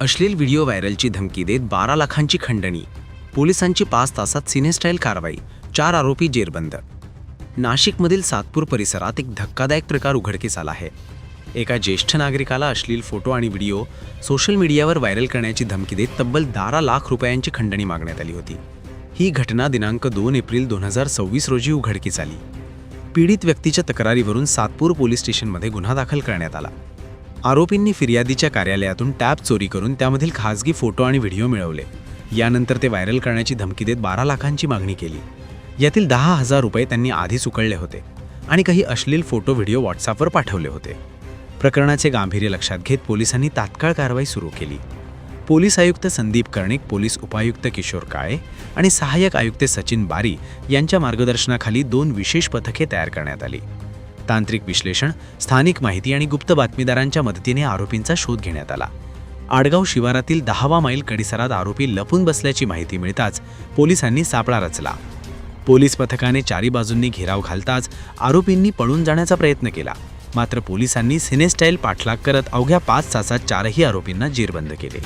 अश्लील व्हिडिओ व्हायरलची धमकी देत 12 लाखांची खंडणी. पोलिसांची 5 तासात सिनेस्टाईल कारवाई. 4 आरोपी जेरबंद. नाशिकमधील सातपूर परिसरात एक धक्कादायक प्रकार उघडकीस आला आहे. एका ज्येष्ठ नागरिकाला अश्लील फोटो आणि व्हिडिओ सोशल मीडियावर व्हायरल करण्याची धमकी देत तब्बल 12 लाख रुपयांची खंडणी मागण्यात आली होती. ही घटना दिनांक 2 एप्रिल 2026 रोजी उघडकीस आली. पीडित व्यक्तीच्या तक्रारीवरून सातपूर पोलीस स्टेशनमध्ये गुन्हा दाखल करण्यात आला. आरोपींनी फिर्यादीच्या कार्यालयातून टॅब चोरी करून त्यामधील खासगी फोटो आणि व्हिडिओ मिळवले. यानंतर ते व्हायरल करण्याची धमकी देत 12 लाखांची मागणी केली. यातील 10,000 रुपये त्यांनी आधीच उकळले होते आणि काही अश्लील फोटो व्हिडिओ व्हॉट्सअपवर पाठवले होते. प्रकरणाचे गांभीर्य लक्षात घेत पोलिसांनी तात्काळ कारवाई सुरू केली. पोलीस आयुक्त संदीप कर्णिक, पोलीस उपायुक्त किशोर काळे आणि सहाय्यक आयुक्त सचिन बारी यांच्या मार्गदर्शनाखाली 2 विशेष पथके तयार करण्यात आली. तांत्रिक विश्लेषण, स्थानिक माहिती आणि गुप्त बातमीदारांच्या मदतीने आरोपींचा शोध घेण्यात आला. आडगाव शिवारातील 10वा मैल परिसरात आरोपी लपून बसल्याची माहिती मिळताच पोलिसांनी सापळा रचला. पोलीस पथकाने 4 बाजूंनी घेराव घालताच आरोपींनी पळून जाण्याचा प्रयत्न केला. मात्र पोलिसांनी सिनेस्टाईल पाठलाग करत अवघ्या 5 तासात 4ही आरोपींना जेरबंद केले.